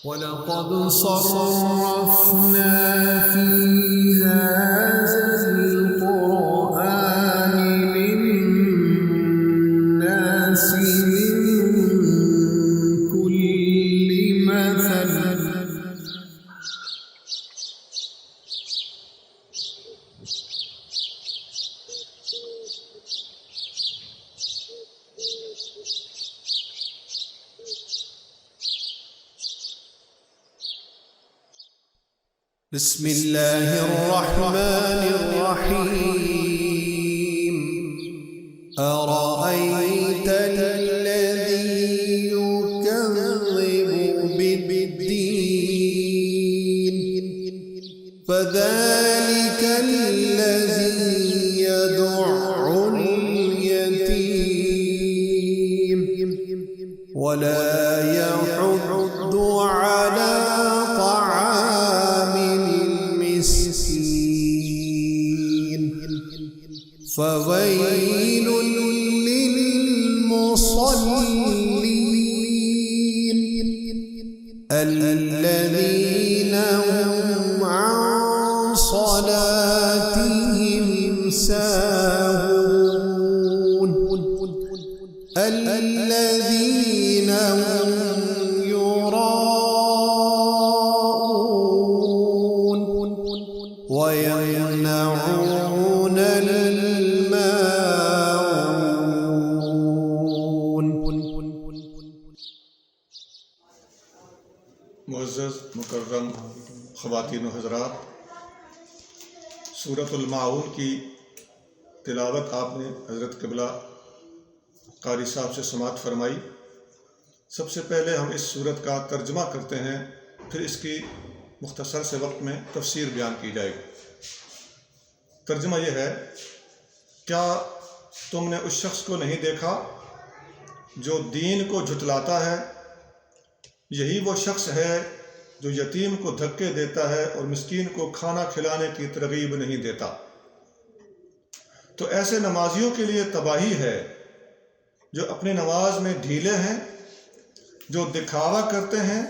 وَلَقَدْ صَرَّفْنَا فِي هَذَا الْقُرْآنِ لِلنَّاسِ مِنْ كُلِّ مَثَلٍ بسم الله الرحمن الرحيم أرأيت الذي يكذب بالدين فذلك الذي يدع اليتيم ولا يحض على فويل للمصلين الذين هم عن صلاتهم ساهون الذين هم يراءون ويمنعون معزز مکرم خواتین و حضرات، سورۃ الماعون کی تلاوت آپ نے حضرت قبلہ قاری صاحب سے سماعت فرمائی۔ سب سے پہلے ہم اس سورت کا ترجمہ کرتے ہیں، پھر اس کی مختصر سے وقت میں تفسیر بیان کی جائے گی۔ ترجمہ یہ ہے: کیا تم نے اس شخص کو نہیں دیکھا جو دین کو جھٹلاتا ہے؟ یہی وہ شخص ہے جو یتیم کو دھکے دیتا ہے اور مسکین کو کھانا کھلانے کی ترغیب نہیں دیتا۔ تو ایسے نمازیوں کے لیے تباہی ہے جو اپنی نماز میں ڈھیلے ہیں، جو دکھاوا کرتے ہیں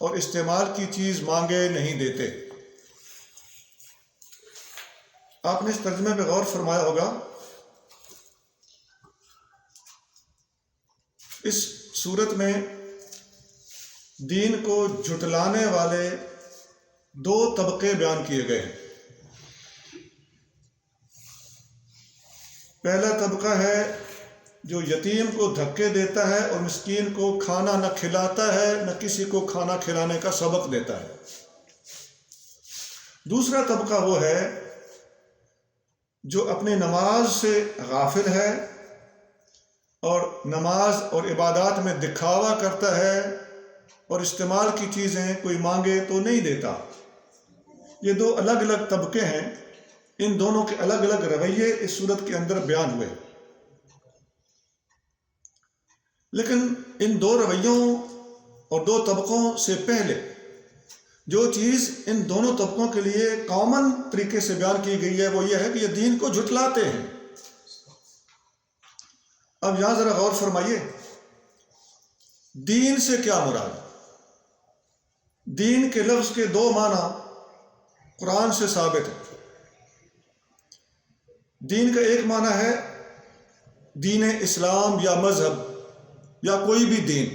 اور استعمال کی چیز مانگے نہیں دیتے۔ آپ نے اس ترجمے پہ غور فرمایا ہوگا۔ اس صورت میں دین کو جھٹلانے والے دو طبقے بیان کیے گئے ہیں۔ پہلا طبقہ ہے جو یتیم کو دھکے دیتا ہے اور مسکین کو کھانا نہ کھلاتا ہے، نہ کسی کو کھانا کھلانے کا سبق دیتا ہے۔ دوسرا طبقہ وہ ہے جو اپنی نماز سے غافل ہے اور نماز اور عبادات میں دکھاوا کرتا ہے اور استعمال کی چیزیں کوئی مانگے تو نہیں دیتا۔ یہ دو الگ الگ طبقے ہیں، ان دونوں کے الگ الگ رویے اس صورت کے اندر بیان ہوئے۔ لیکن ان دو رویوں اور دو طبقوں سے پہلے جو چیز ان دونوں طبقوں کے لیے کامن طریقے سے بیان کی گئی ہے وہ یہ ہے کہ یہ دین کو جھٹلاتے ہیں۔ اب یہاں ذرا غور فرمائیے، دین سے کیا مراد؟ دین کے لفظ کے دو معنی قرآن سے ثابت ہے۔ دین کا ایک معنی ہے دین اسلام یا مذہب یا کوئی بھی دین،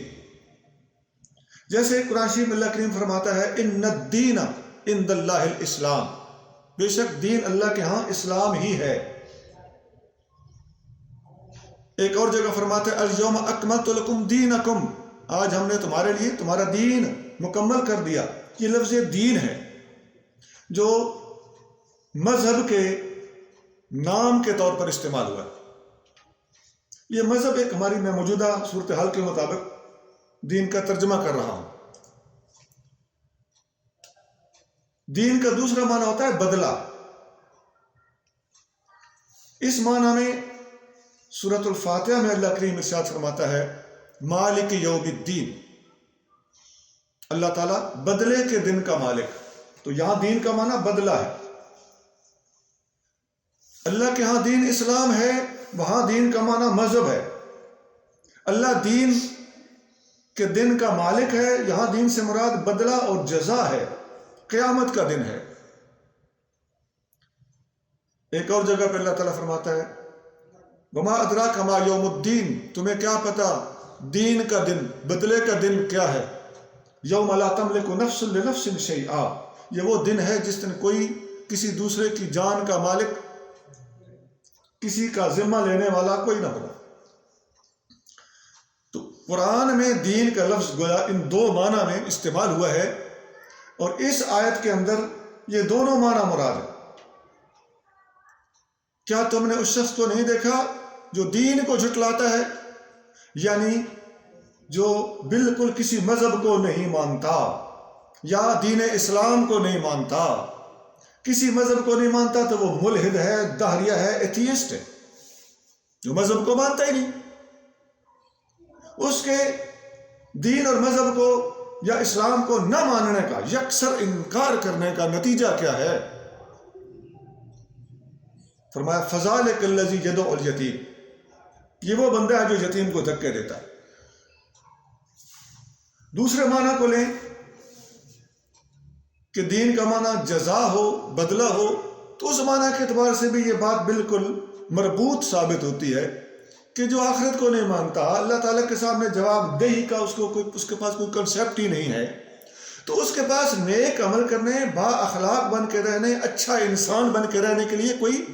جیسے قرآن شریف میں اللہ کریم فرماتا ہے ان الدین عند اللہ الاسلام، بے شک دین اللہ کے ہاں اسلام ہی ہے۔ ایک اور جگہ فرماتا ہے الیوم اکملت لکم دینکم، آج ہم نے تمہارے لیے تمہارا دین مکمل کر دیا۔ یہ لفظ دین ہے جو مذہب کے نام کے طور پر استعمال ہوا۔ یہ مذہب ایک ہماری میں موجودہ صورتحال کے مطابق دین کا ترجمہ کر رہا ہوں۔ دین کا دوسرا معنی ہوتا ہے بدلہ۔ اس معنی میں سورۃ الفاتحہ میں اللہ کریم ارشاد فرماتا ہے مالک یوم الدین، اللہ تعالیٰ بدلے کے دن کا مالک۔ تو یہاں دین کا معنی بدلہ ہے۔ اللہ کے ہاں دین اسلام ہے، وہاں دین کا معنی مذہب ہے۔ اللہ دین کہ دن کا مالک ہے، یہاں دین سے مراد بدلہ اور جزا ہے، قیامت کا دن ہے۔ ایک اور جگہ پہ اللہ تعالیٰ فرماتا ہے وما ادراک ما یوم الدین، تمہیں کیا پتا دین کا دن، بدلے کا دن کیا ہے؟ یوم لا تملک نفس لنفس شیئا، یہ وہ دن ہے جس دن کوئی کسی دوسرے کی جان کا مالک، کسی کا ذمہ لینے والا کوئی نہ ہوگا۔ تو قرآن میں دین کا لفظ گویا ان دو معنی میں استعمال ہوا ہے، اور اس آیت کے اندر یہ دونوں معنی مراد ہے۔ کیا تم نے اس شخص کو نہیں دیکھا جو دین کو جھٹلاتا ہے، یعنی جو بالکل کسی مذہب کو نہیں مانتا یا دین اسلام کو نہیں مانتا، کسی مذہب کو نہیں مانتا تو وہ ملحد ہے، دہریہ ہے، ایتھیسٹ ہے، جو مذہب کو مانتا ہی نہیں۔ اس کے دین اور مذہب کو یا اسلام کو نہ ماننے کا، یکسر انکار کرنے کا نتیجہ کیا ہے؟ فرمایا فذلک الذی یدعو الیتیم، یہ وہ بندہ ہے جو یتیم کو دھکے دیتا ہے۔ دوسرے معنی کو لیں کہ دین کا معنی جزا ہو، بدلہ ہو، تو اس معنی کے اعتبار سے بھی یہ بات بالکل مربوط ثابت ہوتی ہے کہ جو آخرت کو نہیں مانتا، اللہ تعالیٰ کے سامنے جواب دہی کا اس کے پاس کوئی کنسیپٹ ہی نہیں ہے، تو اس کے پاس نیک عمل کرنے، با اخلاق بن کے رہنے، اچھا انسان بن کے رہنے کے لیے کوئی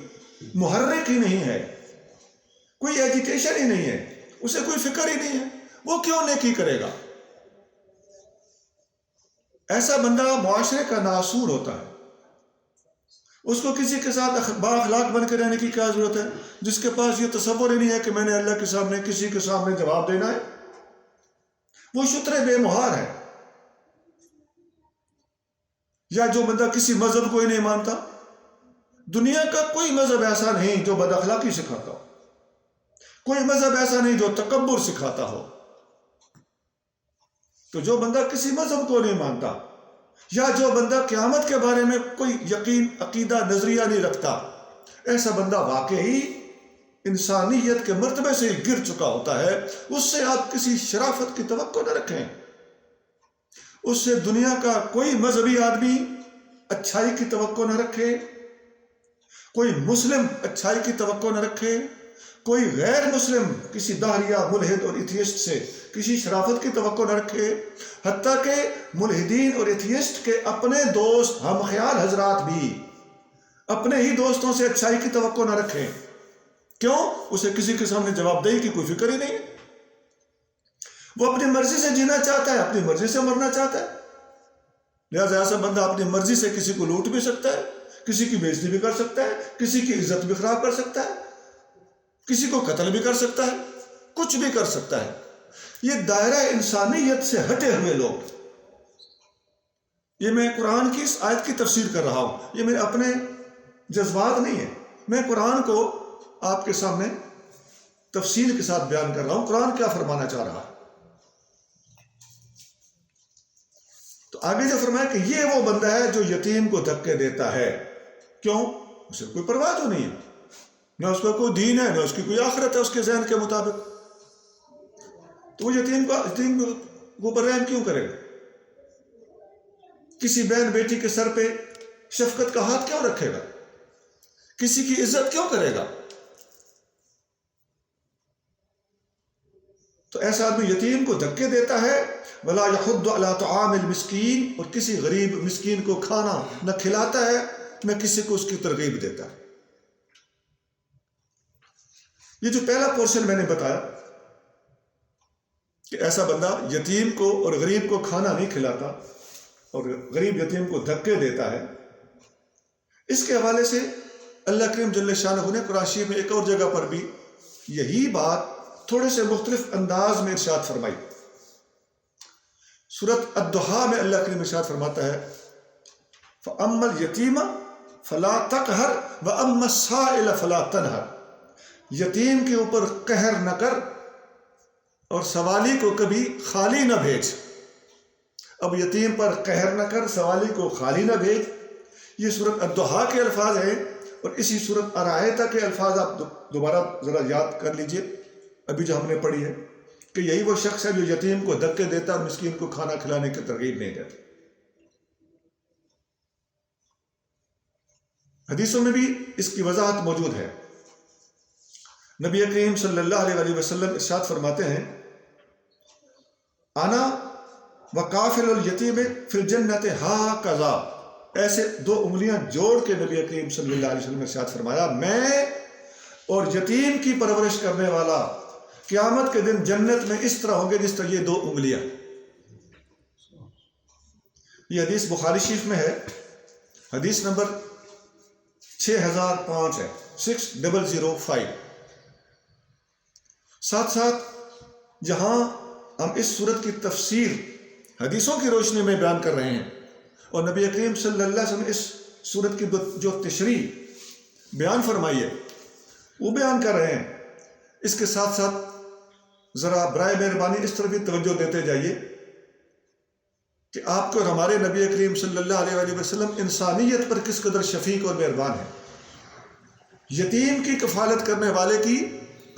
محرک ہی نہیں ہے، کوئی ایجیٹیشن ہی نہیں ہے، اسے کوئی فکر ہی نہیں ہے، وہ کیوں نیکی کرے گا؟ ایسا بندہ معاشرے کا ناسور ہوتا ہے، اس کو کسی کے ساتھ با اخلاق بن کے رہنے کی کیا ضرورت ہے، جس کے پاس یہ تصور ہی نہیں ہے کہ میں نے اللہ کے سامنے کسی کے سامنے جواب دینا ہے، وہ شتر بے مہار ہے۔ یا جو بندہ کسی مذہب کو ہی نہیں مانتا، دنیا کا کوئی مذہب ایسا نہیں جو بد اخلاقی سکھاتا ہو، کوئی مذہب ایسا نہیں جو تکبر سکھاتا ہو۔ تو جو بندہ کسی مذہب کو نہیں مانتا، یا جو بندہ قیامت کے بارے میں کوئی یقین، عقیدہ، نظریہ نہیں رکھتا، ایسا بندہ واقعی انسانیت کے مرتبے سے ہی گر چکا ہوتا ہے۔ اس سے آپ کسی شرافت کی توقع نہ رکھیں، اس سے دنیا کا کوئی مذہبی آدمی اچھائی کی توقع نہ رکھے، کوئی مسلم اچھائی کی توقع نہ رکھے، کوئی غیر مسلم کسی داہریہ، ملحد اور ایتھیسٹ سے کسی شرافت کی توقع نہ رکھے، حتیٰ کہ ملحدین اور ایتھیسٹ کے اپنے دوست، ہم خیال حضرات بھی اپنے ہی دوستوں سے اچھائی کی توقع نہ رکھیں۔ کیوں؟ اسے کسی کے سامنے جواب دہی کی کوئی فکر ہی نہیں ہے، وہ اپنی مرضی سے جینا چاہتا ہے، اپنی مرضی سے مرنا چاہتا ہے۔ لہذا ایسا بندہ اپنی مرضی سے کسی کو لوٹ بھی سکتا ہے، کسی کی بےعزتی بھی کر سکتا ہے، کسی کی عزت بھی خراب کر سکتا ہے، کسی کو قتل بھی کر سکتا ہے، کچھ بھی کر سکتا ہے۔ یہ دائرہ انسانیت سے ہٹے ہوئے لوگ، یہ میں قرآن کی اس آیت کی تفسیر کر رہا ہوں، یہ میرے اپنے جذبات نہیں ہے، میں قرآن کو آپ کے سامنے تفصیل کے ساتھ بیان کر رہا ہوں، قرآن کیا فرمانا چاہ رہا ہے۔ تو آگے جو فرمایا کہ یہ وہ بندہ ہے جو یتیم کو دھکے دیتا ہے۔ کیوں؟ اسے کوئی پرواہ تو نہیں ہے، نہ اس کا کوئی دین ہے، نہ اس کی کوئی آخرت ہے اس کے ذہن کے مطابق، تو وہ یتیم کو پر رحم کیوں کرے گا؟ کسی بہن بیٹی کے سر پہ شفقت کا ہاتھ کیوں رکھے گا؟ کسی کی عزت کیوں کرے گا؟ تو ایسا آدمی یتیم کو دھکے دیتا ہے، ولا یحض علی طعام المسکین، اور کسی غریب مسکین کو کھانا نہ کھلاتا ہے، نہ کسی کو اس کی ترغیب دیتا ہے۔ یہ جو پہلا پورشن میں نے بتایا کہ ایسا بندہ یتیم کو اور غریب کو کھانا نہیں کھلاتا اور غریب یتیم کو دھکے دیتا ہے، اس کے حوالے سے اللہ کریم جل شانہ نے قرآن شریف میں ایک اور جگہ پر بھی یہی بات تھوڑے سے مختلف انداز میں ارشاد فرمائی۔ سورۃ الضحیٰ میں اللہ کریم ارشاد فرماتا ہے فَأَمَّا الْيَتِيمَ فَلَا تَقْهَرْ وَأَمَّا السَّائِلَ فَلَا تَنْهَرْ، یتیم کے اوپر قہر نہ کر اور سوالی کو کبھی خالی نہ بھیج۔ اب یتیم پر قہر نہ کر، سوالی کو خالی نہ بھیج، یہ سورۃ الضحیٰ کے الفاظ ہیں، اور اسی سورۃ ارائیتہ کے الفاظ آپ دوبارہ ذرا یاد کر لیجئے، ابھی جو ہم نے پڑھی ہے کہ یہی وہ شخص ہے جو یتیم کو دھکے دیتا اور مسکین کو کھانا کھلانے کی ترغیب نہیں دیتا۔ حدیثوں میں بھی اس کی وضاحت موجود ہے۔ نبی کریم صلی اللہ علیہ وسلم ارشاد فرماتے ہیں، انا وکافل الیتیم فی الجنت ہاکذا، ایسے دو انگلیاں جوڑ کے نبی کریم صلی اللہ علیہ وسلم نے ارشاد فرمایا، میں اور یتیم کی پرورش کرنے والا قیامت کے دن جنت میں اس طرح ہوں گے جس طرح یہ دو انگلیاں۔ یہ حدیث بخاری شریف میں ہے، حدیث نمبر 6005 ہے، 6005۔ ساتھ ساتھ جہاں ہم اس صورت کی تفسیر حدیثوں کی روشنی میں بیان کر رہے ہیں اور نبی کریم صلی اللہ علیہ وسلم نے اس صورت کی جو تشریح بیان فرمائی ہے وہ بیان کر رہے ہیں، اس کے ساتھ ساتھ ذرا برائے مہربانی اس طرف بھی توجہ دیتے جائیے کہ آپ کو اور ہمارے نبی کریم صلی اللہ علیہ وسلم انسانیت پر کس قدر شفیق اور مہربان ہے۔ یتیم کی کفالت کرنے والے کی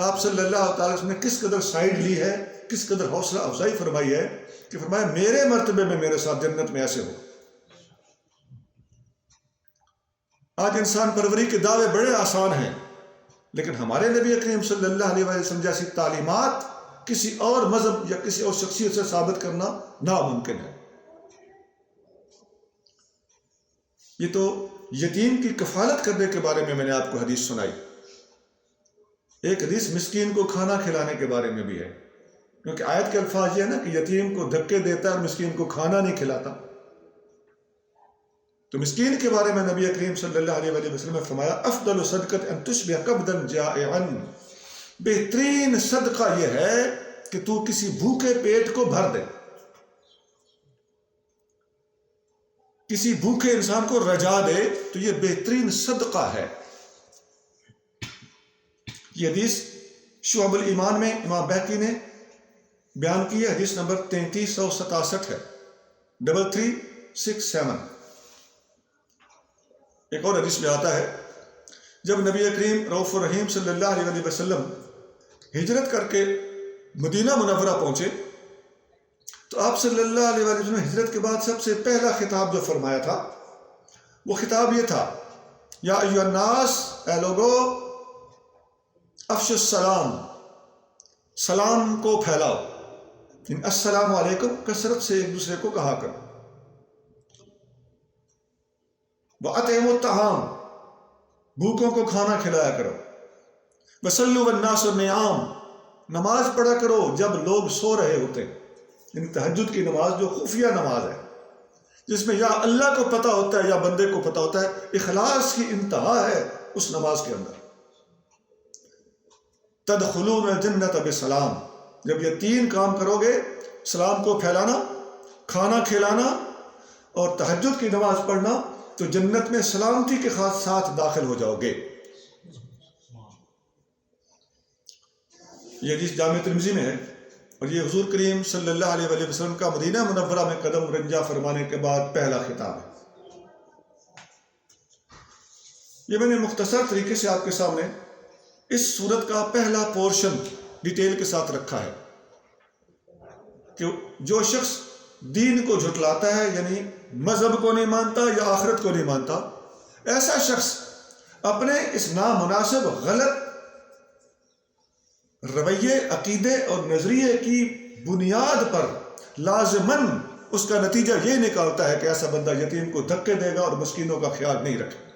آپ صلی اللہ تعالی وسلم نے کس قدر سائیڈ لی ہے، کس قدر حوصلہ افزائی فرمائی ہے کہ فرمایا میرے مرتبے میں میرے ساتھ جنت میں ایسے ہو۔ آج انسان پروری کے دعوے بڑے آسان ہیں، لیکن ہمارے نبی کریم صلی اللہ علیہ وسلم جیسی تعلیمات کسی اور مذہب یا کسی اور شخصیت سے ثابت کرنا ناممکن ہے۔ یہ تو یتیم کی کفالت کرنے کے بارے میں نے آپ کو حدیث سنائی، ایک حدیث مسکین کو کھانا کھلانے کے بارے میں بھی ہے، کیونکہ آیت کے الفاظ یہ ہے نا کہ یتیم کو دھکے دیتا ہے اور مسکین کو کھانا نہیں کھلاتا۔ تو مسکین کے بارے میں نبی کریم صلی اللہ علیہ وسلم نے فرمایا، افضل صدقۃ ان تشبع قبدا جائعا، بہترین صدقہ یہ ہے کہ تو کسی بھوکے پیٹ کو بھر دے، کسی بھوکے انسان کو رجا دے، تو یہ بہترین صدقہ ہے۔ یہ حدیث شعب الایمان میں امام بہقی نے بیان کی ہے، حدیث نمبر 3367 ہے، 3367۔ ایک اور حدیث میں آتا ہے، جب نبی کریم رؤوف الرحیم صلی اللہ علیہ وسلم ہجرت کر کے مدینہ منورہ پہنچے تو آپ صلی اللہ علیہ وسلم نے ہجرت کے بعد سب سے پہلا خطاب جو فرمایا تھا وہ خطاب یہ تھا، یا ایھا الناس، اے لوگو، افشوا السلام، سلام کو پھیلاؤ، السلام علیکم کثرت سے ایک دوسرے کو کہا کرو، وَأَطْعِمُوا الطَّعَامَ، بھوکوں کو کھانا کھلایا کرو، وَصَلُّوا وَالنَّاسُ نِیَامٌ، نماز پڑھا کرو جب لوگ سو رہے ہوتے ہیں، یعنی تہجد کی نماز جو خفیہ نماز ہے جس میں یا اللہ کو پتہ ہوتا ہے یا بندے کو پتہ ہوتا ہے، اخلاص کی انتہا ہے اس نماز کے اندر۔ تدخلون الجنت بسلام، جب یہ تین کام کرو گے، سلام کو پھیلانا، کھانا کھلانا اور تہجد کی نماز پڑھنا، تو جنت میں سلامتی کے ساتھ داخل ہو جاؤ گے۔ یہ حدیث جامع ترمذی میں ہے اور یہ حضور کریم صلی اللہ علیہ وسلم کا مدینہ منورہ میں قدم رنجہ فرمانے کے بعد پہلا خطاب ہے۔ یہ میں نے مختصر طریقے سے آپ کے سامنے اس سورت کا پہلا پورشن ڈیٹیل کے ساتھ رکھا ہے کہ جو شخص دین کو جھٹلاتا ہے، یعنی مذہب کو نہیں مانتا یا آخرت کو نہیں مانتا، ایسا شخص اپنے اس نامناسب غلط رویے، عقیدے اور نظریے کی بنیاد پر لازماً اس کا نتیجہ یہ نکالتا ہے کہ ایسا بندہ یتیم کو دھکے دے گا اور مسکینوں کا خیال نہیں رکھے۔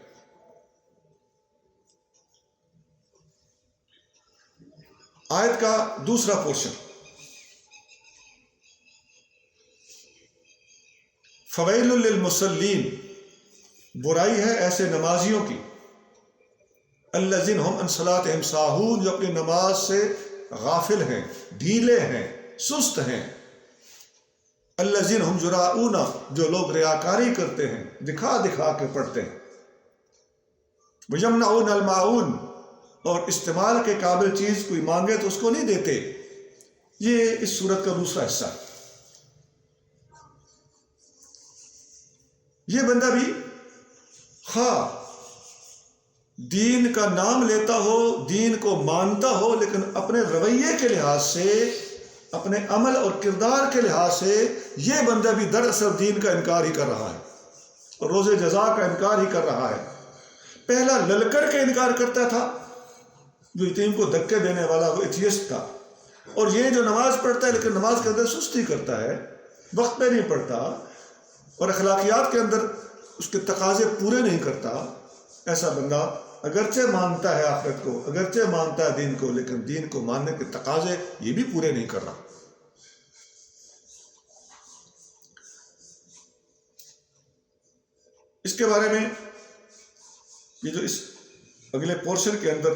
آیت کا دوسرا پورشن، فویل للمصلین، برائی ہے ایسے نمازیوں کی، الذین ہم عن صلاتہم ساہون، جو اپنی نماز سے غافل ہیں، ڈھیلے ہیں، سست ہیں، الذین ہم یراؤون، جو لوگ ریاکاری کرتے ہیں، دکھا دکھا کے پڑھتے ہیں، ویمنعون الماعون، اور استعمال کے قابل چیز کوئی مانگے تو اس کو نہیں دیتے۔ یہ اس سورت کا دوسرا حصہ ہے۔ یہ بندہ بھی خواہ دین کا نام لیتا ہو، دین کو مانتا ہو، لیکن اپنے رویے کے لحاظ سے، اپنے عمل اور کردار کے لحاظ سے یہ بندہ بھی دراصل دین کا انکار ہی کر رہا ہے اور روز جزا کا انکار ہی کر رہا ہے۔ پہلا للکر کے انکار کرتا تھا، جو یتیم کو دھکے دینے والا وہ ایتھیسٹ تھا، اور یہ جو نماز پڑھتا ہے لیکن نماز کے اندر سستی کرتا ہے، وقت پہ نہیں پڑھتا اور اخلاقیات کے اندر اس کے تقاضے پورے نہیں کرتا، ایسا بندہ اگرچہ مانتا ہے آخرت کو، اگرچہ مانتا ہے دین کو، لیکن دین کو ماننے کے تقاضے یہ بھی پورے نہیں کر رہا۔ اس کے بارے میں یہ جو اس اگلے پورشن کے اندر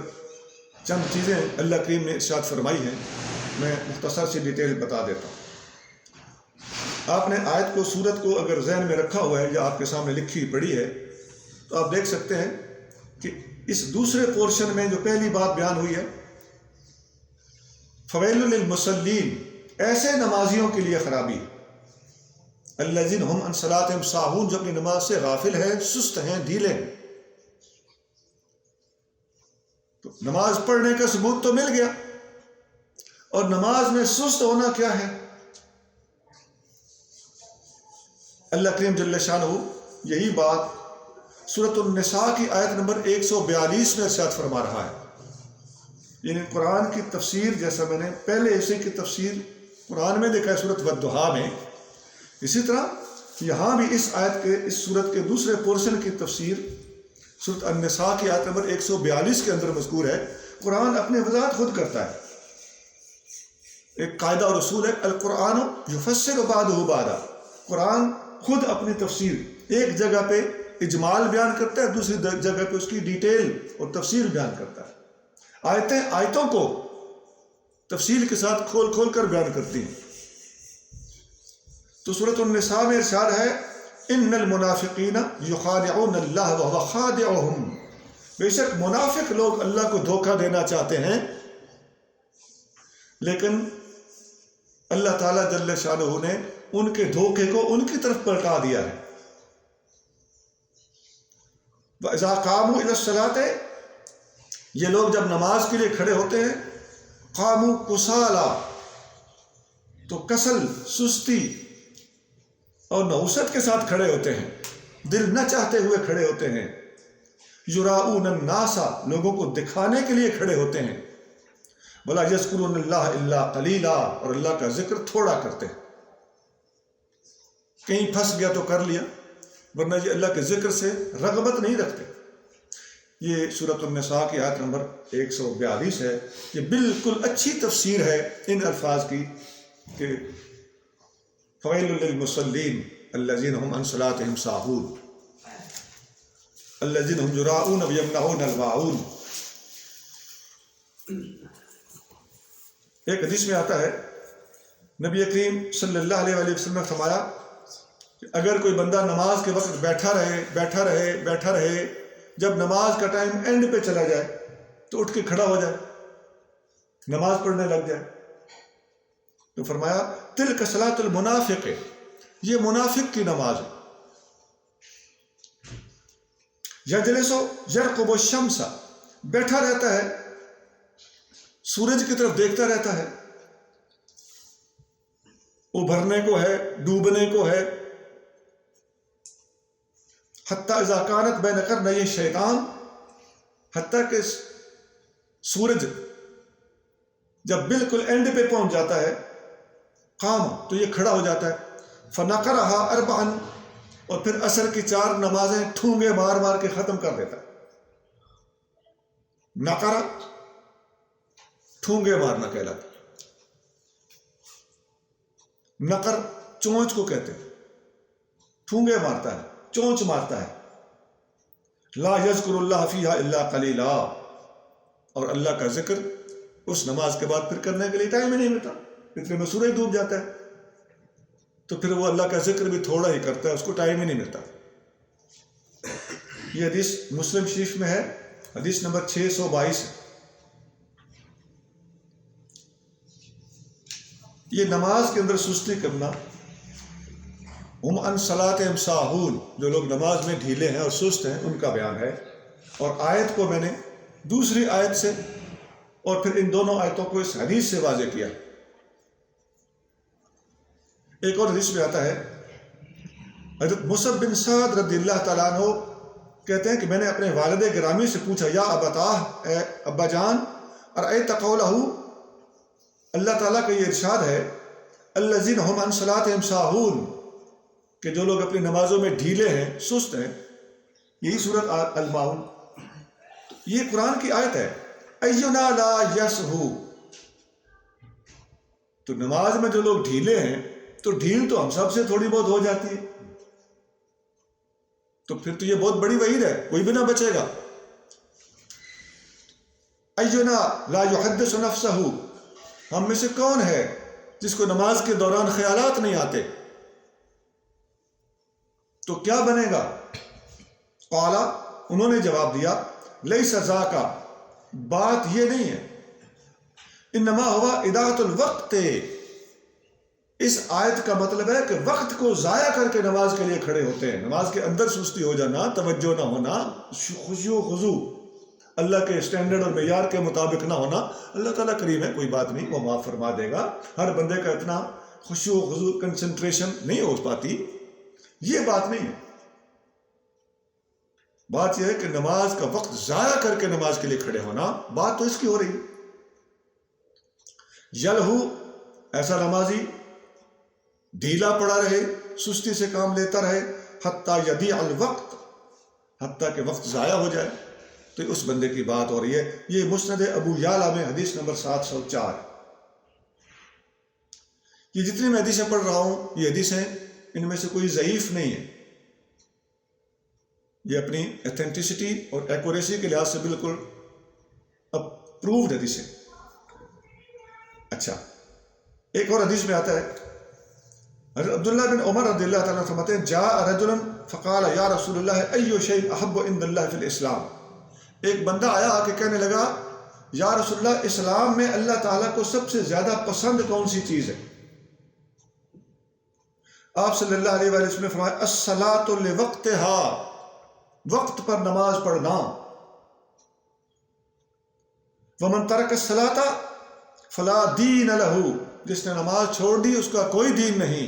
چند چیزیں اللہ کریم نے ارشاد فرمائی ہیں، میں مختصر سی ڈیٹیل بتا دیتا ہوں۔ آپ نے آیت کو، سورت کو اگر ذہن میں رکھا ہوا ہے یا آپ کے سامنے لکھی پڑھی ہے تو آپ دیکھ سکتے ہیں کہ اس دوسرے پورشن میں جو پہلی بات بیان ہوئی ہے، فویل للمصلین، ایسے نمازیوں کے لیے خرابی، الذین هم عن صلاتهم ساہون، جو اپنی نماز سے غافل ہیں، سست ہیں، ڈھیلے ہیں۔ تو نماز پڑھنے کا ثبوت تو مل گیا، اور نماز میں سست ہونا کیا ہے؟ اللہ کریم جل شانہ یہی بات سورۃ النساء کی آیت نمبر 142 میں ارشاد فرما رہا ہے۔ یعنی قرآن کی تفسیر، جیسا میں نے پہلے حصے کی تفسیر قرآن میں دیکھا ہے سورۃ والضحیٰ میں، اسی طرح یہاں بھی اس آیت کے، اس سورت کے دوسرے پورشن کی تفسیر سورۃ النساء کی آیت نمبر 142 کے اندر مذکور ہے۔ قرآن اپنی وضاحت خود کرتا ہے۔ ایک قاعدہ اور اصول ہے، القرآن یفسر بعضہ بعضا، قرآن خود اپنی تفسیر ایک جگہ پہ اجمال بیان کرتا ہے، دوسری جگہ پہ اس کی ڈیٹیل اور تفسیر بیان کرتا ہے۔ آیتیں آیتوں کو تفصیل کے ساتھ کھول کھول کر بیان کرتی ہیں۔ تو سورۃ النساء میں ارشاد ہے، ان المنافقین یخادعون اللہ وهو خادعهم، بے شک منافق لوگ اللہ کو دھوکہ دینا چاہتے ہیں، لیکن اللہ تعالیٰ جل شانہ نے ان کے دھوکے کو ان کی طرف پلٹا دیا ہے۔ وَإِذَا قَامُوا إِلَى الصَّلَاةِ، یہ لوگ جب نماز کے لیے کھڑے ہوتے ہیں، قاموا کسالى، تو کسل، سستی اور نحوست کے ساتھ کھڑے ہوتے ہیں، دل نہ چاہتے ہوئے کھڑے ہوتے ہیں۔ یراؤون الناس، لوگوں کو دکھانے کے لیے کھڑے ہوتے ہیں۔ ولا یذکرون اللہ الا قلیلا، اور اللہ کا ذکر تھوڑا کرتے ہیں۔ کہیں پھنس گیا تو کر لیا، ورنہ یہ اللہ کے ذکر سے رغبت نہیں رکھتے۔ یہ سورۃ النساء کی آیت نمبر 142 ہے۔ یہ بالکل اچھی تفسیر ہے ان الفاظ کی کہ فویل للمصلین الذین هم عن صلاتهم ساہون الذین هم یراؤون ویمنعون الماعون۔ ایک حدیث میں آتا ہے، نبی کریم صلی اللہ علیہ وآلہ وسلم نے فرمایا کہ اگر کوئی بندہ نماز کے وقت بیٹھا رہے، جب نماز کا ٹائم اینڈ پہ چلا جائے تو اٹھ کے کھڑا ہو جائے، نماز پڑھنے لگ جائے، تو فرمایا تلک صلاۃ المنافق، یہ منافق کی نماز ہے۔ یجلس یرقب الشمس، بیٹھا رہتا ہے، سورج کی طرف دیکھتا رہتا ہے، ابھرنے کو ہے، ڈوبنے کو ہے، حتیٰ اذا کانت بین قرنی الشیطان، حتیٰ کہ سورج جب بالکل اینڈ پہ پہنچ جاتا ہے، قام، تو یہ کھڑا ہو جاتا ہے، فنقرہا اربعا، اور پھر عصر کی 4 نمازیں ٹھونگے مار مار کے ختم کر دیتا ہے۔ نقرہ ٹھونگے مارنا کہلاتا ہے، نقر چونچ کو کہتے ہیں، ٹھونگے مارتا ہے، چونچ مارتا ہے۔ لا یذکر اللہ فیہا الا قلیلا، اور اللہ کا ذکر اس نماز کے بعد پھر کرنے کے لیے ٹائم ہی نہیں ملتا، اتنے میں سورج ڈوب جاتا ہے، تو پھر وہ اللہ کا ذکر بھی تھوڑا ہی کرتا ہے، اس کو ٹائم ہی نہیں ملتا۔ یہ حدیث مسلم شریف میں ہے، حدیث نمبر 622 ہے۔ یہ نماز کے اندر سستی کرنا، ہم عن صلاتہم ساہون، جو لوگ نماز میں ڈھیلے ہیں اور سست ہیں، ان کا بیان ہے۔ اور آیت کو میں نے دوسری آیت سے اور پھر ان دونوں آیتوں کو اس حدیث سے واضح کیا ایک اور حدیث میں آتا ہے، حضرت مصعب بن سعد رضی اللہ تعالیٰ عنہ کہتے ہیں کہ میں نے اپنے والد گرامی سے پوچھا، یا ابتاہ، اے ابا جان، ارأیت قولہ، اللہ تعالیٰ کا یہ ارشاد ہے، الذین هم عن صلاتهم ساہون، کہ جو لوگ اپنی نمازوں میں ڈھیلے ہیں، سست ہیں، یہی سورۃ الماؤن، یہ قرآن کی آیت ہے، اینا لا یسہو، تو نماز میں جو لوگ ڈھیلے ہیں تو ڈھیل تو ہم سب سے تھوڑی بہت ہو جاتی ہے، تو پھر تو یہ بہت بڑی وعید ہے، کوئی بھی نہ بچے گا۔ اینا لا یحدث نفسہ، ہم میں سے کون ہے جس کو نماز کے دوران خیالات نہیں آتے؟ تو کیا بنے گا؟ قالا، انہوں نے جواب دیا، لیس ذاک، بات یہ نہیں ہے، انما ہوا اضاعۃ الوقت، اس آیت کا مطلب ہے کہ وقت کو ضائع کر کے نماز کے لیے کھڑے ہوتے ہیں، نماز کے اندر سستی ہو جانا، توجہ نہ ہونا، خشوع و خضوع اللہ کے اسٹینڈرڈ اور معیار کے مطابق نہ ہونا۔ اللہ تعالیٰ کریم ہے، کوئی بات نہیں، وہ معاف فرما دے گا، ہر بندے کا اتنا خشوع و خضوع کنسنٹریشن نہیں ہو پاتی، یہ بات نہیں ہے۔ بات یہ ہے کہ نماز کا وقت ضائع کر کے نماز کے لیے کھڑے ہونا، بات تو اس کی ہو رہی ہے۔ یلہو، ایسا نمازی ڈھیلا پڑا رہے، سستی سے کام لیتا رہے، حتیٰ یضیع الوقت، حتیٰ کہ وقت ضائع ہو جائے، تو اس بندے کی بات ہو رہی ہے۔ یہ مسند ابو یعلا میں حدیث نمبر 704۔ یہ جتنی میں حدیثیں پڑھ رہا ہوں، یہ حدیثیں ان میں سے کوئی ضعیف نہیں ہے، یہ اپنی ایتھینٹسٹی اور ایکوریسی کے لحاظ سے بالکل اپرووڈ حدیث ہے۔ اچھا، ایک اور حدیث میں آتا ہے، حضرت عبداللہ بن عمر رضی اللہ تعالیٰ عنہ فرماتے ہیں، جاء رجل فقال یا رسول اللہ ای شیء احب عند اللہ فی الاسلام، ایک بندہ آیا آ کے کہنے لگا، یا رسول اللہ، اسلام میں اللہ تعالیٰ کو سب سے زیادہ پسند کون سی چیز ہے؟ آپ صلی اللہ علیہ وآلہ وسلم نے فرمایا، الصلاۃ لوقتہا، وقت پر نماز پڑھنا، ومن ترک الصلاۃ فلا دین لہ، جس نے نماز چھوڑ دی اس کا کوئی دین نہیں۔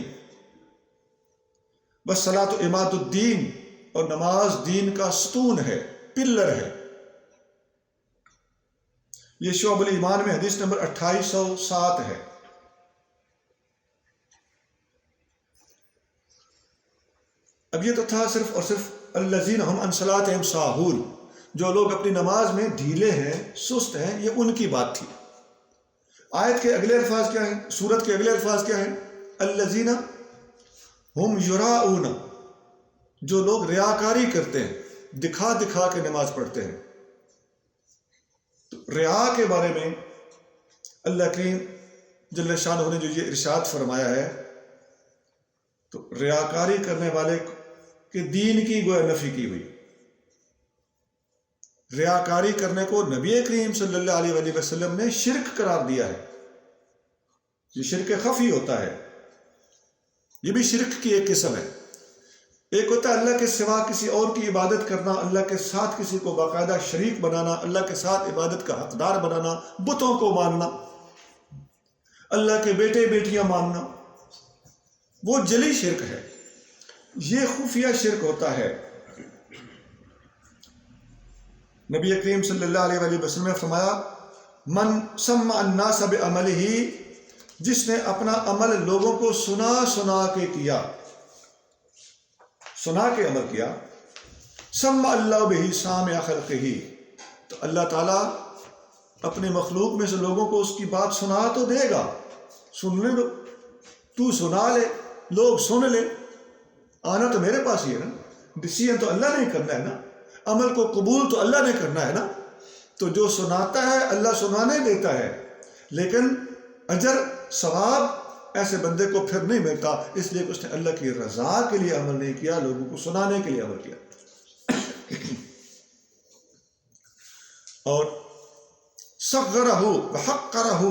والصلاۃ عماد الدین، اور نماز دین کا ستون ہے، پلر ہے۔ یہ شعب الایمان میں حدیث نمبر 2807 ہے۔ اب یہ تو تھا صرف اور صرف الذین هم عن صلاتهم ساہون، جو لوگ اپنی نماز میں ڈھیلے ہیں، سست ہیں، یہ ان کی بات تھی۔ آیت کے اگلے الفاظ کیا ہیں؟ سورت کے اگلے الفاظ کیا ہیں؟ الذین هم یراؤون، جو لوگ ریاکاری کرتے ہیں، دکھا دکھا کے نماز پڑھتے ہیں۔ تو ریا کے بارے میں اللہ کریم جل شانہ نے جو یہ ارشاد فرمایا ہے، تو ریاکاری کرنے والے کے دین کی گویا نفی کی ہوئی۔ ریاکاری کرنے کو نبی کریم صلی اللہ علیہ وآلہ وسلم نے شرک قرار دیا ہے۔ یہ شرک خفی ہوتا ہے، یہ بھی شرک کی ایک قسم ہے۔ ایک ہوتا ہے اللہ کے سوا کسی اور کی عبادت کرنا، اللہ کے ساتھ کسی کو باقاعدہ شریک بنانا، اللہ کے ساتھ عبادت کا حقدار بنانا، بتوں کو ماننا، اللہ کے بیٹے بیٹیاں ماننا، وہ جلی شرک ہے۔ یہ خفیہ شرک ہوتا ہے۔ نبی کریم صلی اللہ علیہ وآلہ وسلم نے فرمایا، من سمع الناس بعملہ، جس نے اپنا عمل لوگوں کو سنا سنا کے کیا، سنا کے عمل کیا، سمع اللہ بہ سامع خلقہ، تو اللہ تعالیٰ اپنے مخلوق میں سے لوگوں کو اس کی بات سنا تو دے گا، سننے دو، تو سنا لے، لوگ سن لے، آنا تو میرے پاس ہی ہے نا، ڈسیزن تو اللہ نے کرنا ہے نا، عمل کو قبول تو اللہ نے کرنا ہے نا، تو جو سناتا ہے اللہ سنانے دیتا ہے، لیکن اجر ثواب ایسے بندے کو پھر نہیں ملتا، اس لیے کہ اس نے اللہ کی رضا کے لیے عمل نہیں کیا، لوگوں کو سنانے کے لیے عمل کیا۔ اور صغرہ وحقرہ،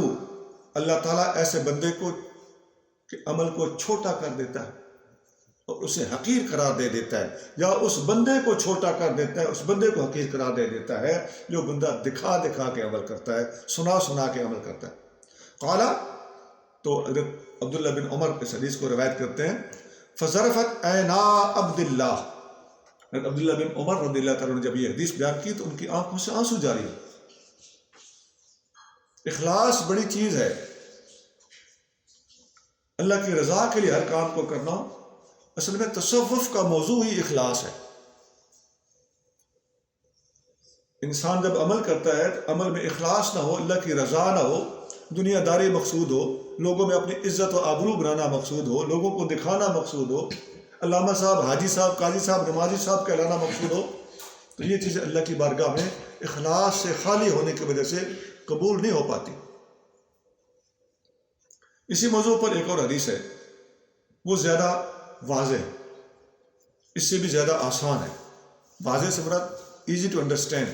اللہ تعالیٰ ایسے بندے کو کہ عمل کو چھوٹا کر دیتا ہے اور اسے حقیر قرار دے دیتا ہے، یا اس بندے کو چھوٹا کر دیتا ہے، اس بندے کو حقیر قرار دے دیتا ہے جو بندہ دکھا دکھا کے عمل کرتا ہے، سنا سنا کے عمل کرتا ہے۔ قالا، تو حضرت عبداللہ بن عمر اس حدیث کو روایت کرتے ہیں فَظَرَفَتْ عَيْنَا عَبْدِ اللَّهِ، حضرت عبداللہ بن عمر رضی اللہ تعالیٰ نے جب یہ حدیث بیان کی تو ان کی آنکھوں سے آنسو جاری ہوئے۔ اخلاص بڑی چیز ہے، اللہ کی رضا کے لیے ہر کام کو کرنا۔ اصل میں تصوف کا موضوع ہی اخلاص ہے۔ انسان جب عمل کرتا ہے تو عمل میں اخلاص نہ ہو، اللہ کی رضا نہ ہو، دنیا داری مقصود ہو، لوگوں میں اپنی عزت و آبرو بنانا مقصود ہو، لوگوں کو دکھانا مقصود ہو، علامہ صاحب، حاجی صاحب، قاضی صاحب، نمازی صاحب کہلانا مقصود ہو، تو یہ چیزیں اللہ کی بارگاہ میں اخلاص سے خالی ہونے کی وجہ سے قبول نہیں ہو پاتی۔ اسی موضوع پر ایک اور حدیث ہے، وہ زیادہ واضح ہے، اس سے بھی زیادہ آسان ہے۔ واضح سے مراد ایزی ٹو انڈرسٹینڈ۔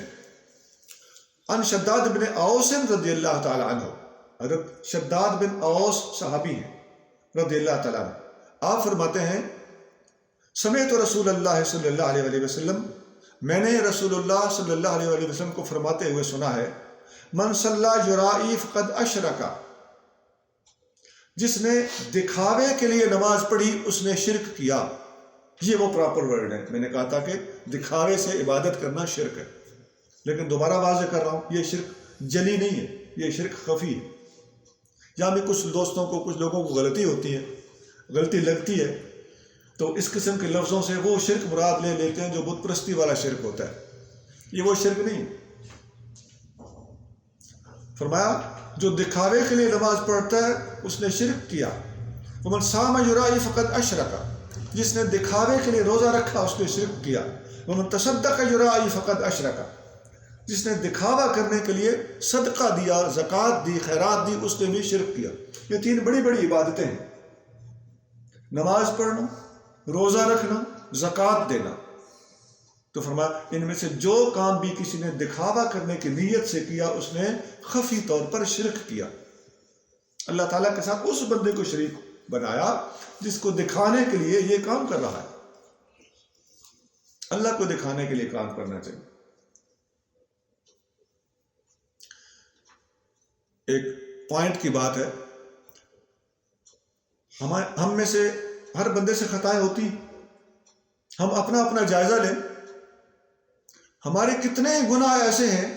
ان شداد بن اوس رضی اللہ تعالی عنہ، حضرت شداد بن اوس صحابی ہیں رضی اللہ تعالی عنہ، آپ فرماتے ہیں سمعت رسول اللہ صلی اللہ علیہ وسلم، میں نے رسول اللہ صلی اللہ علیہ وسلم کو فرماتے ہوئے سنا ہے، من صلی یرائی فقد اشرک، جس نے دکھاوے کے لیے نماز پڑھی اس نے شرک کیا۔ یہ وہ پراپر ورڈ ہے، میں نے کہا تھا کہ دکھاوے سے عبادت کرنا شرک ہے، لیکن دوبارہ واضح کر رہا ہوں، یہ شرک جلی نہیں ہے، یہ شرک خفی ہے۔ یہاں بھی کچھ دوستوں کو، کچھ لوگوں کو غلطی ہوتی ہے، غلطی لگتی ہے، تو اس قسم کے لفظوں سے وہ شرک مراد لے لیتے ہیں جو بت پرستی والا شرک ہوتا ہے۔ یہ وہ شرک نہیں۔ فرمایا جو دکھاوے کے لیے نماز پڑھتا ہے اس نے شرک کیا۔ ومن صام یرائی فقد اشرک، جس نے دکھاوے کے لیے روزہ رکھا اس نے شرک کیا۔ ومن تصدق یرائی فقد اشرک، جس نے دکھاوا کرنے کے لیے صدقہ دیا، زکوٰۃ دی، خیرات دی، اس نے بھی شرک کیا۔ یہ تین بڑی بڑی عبادتیں ہیں، نماز پڑھنا، روزہ رکھنا، زکوٰۃ دینا۔ تو فرمایا ان میں سے جو کام بھی کسی نے دکھاوا کرنے کی نیت سے کیا اس نے خفی طور پر شرک کیا۔ اللہ تعالیٰ کے ساتھ اس بندے کو شریک بنایا جس کو دکھانے کے لیے یہ کام کر رہا ہے۔ اللہ کو دکھانے کے لیے کام کرنا چاہیے۔ ایک پوائنٹ کی بات ہے، ہم میں سے ہر بندے سے خطائیں ہوتی، ہم اپنا اپنا جائزہ لیں۔ ہمارے کتنے گناہ ایسے ہیں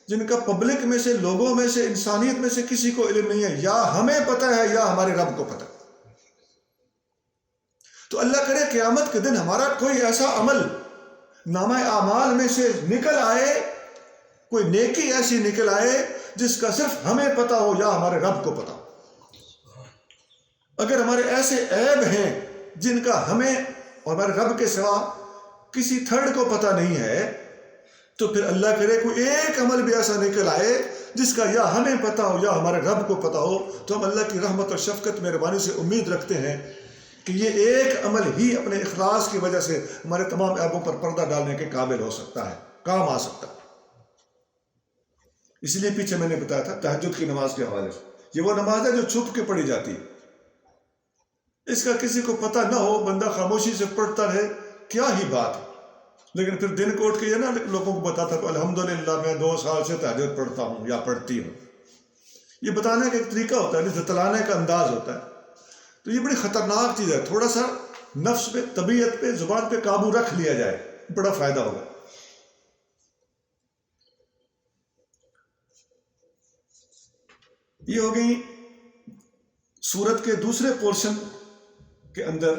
جن کا پبلک میں سے، لوگوں میں سے، انسانیت میں سے کسی کو علم نہیں ہے، یا ہمیں پتہ ہے یا ہمارے رب کو پتہ ہے۔ تو اللہ کرے قیامت کے دن ہمارا کوئی ایسا عمل نامہ اعمال میں سے نکل آئے، کوئی نیکی ایسی نکل آئے جس کا صرف ہمیں پتہ ہو یا ہمارے رب کو پتہ ہو۔ اگر ہمارے ایسے عیب ہیں جن کا ہمیں اور ہمارے رب کے سوا کسی تھرڈ کو پتہ نہیں ہے، تو پھر اللہ کرے کوئی ایک عمل بھی ایسا نکل آئے جس کا یا ہمیں پتہ ہو یا ہمارے رب کو پتہ ہو، تو ہم اللہ کی رحمت اور شفقت مہربانی سے امید رکھتے ہیں کہ یہ ایک عمل ہی اپنے اخلاص کی وجہ سے ہمارے تمام عیبوں پر پردہ ڈالنے کے قابل ہو سکتا ہے، کام آ سکتا ہے۔ اس لیے پیچھے میں نے بتایا تھا تہجد کی نماز کے حوالے سے، یہ وہ نماز ہے جو چھپ کے پڑھی جاتی ہے، اس کا کسی کو پتہ نہ ہو، بندہ خاموشی سے پڑھتا رہے، کیا ہی بات ہے، لیکن پھر دن کو اٹھ کے یہ نا لوگوں کو بتاتا کہ الحمدللہ میں 2 سال سے تہجد پڑھتا ہوں یا پڑھتی ہوں۔ یہ بتانے کا ایک طریقہ ہوتا ہے، جتلانے کا انداز ہوتا ہے۔ تو یہ بڑی خطرناک چیز ہے، تھوڑا سا نفس پہ، طبیعت پہ، زبان پہ قابو رکھ لیا جائے، بڑا فائدہ ہوگا۔ یہ ہو گئی سورت کے دوسرے پورشن کے اندر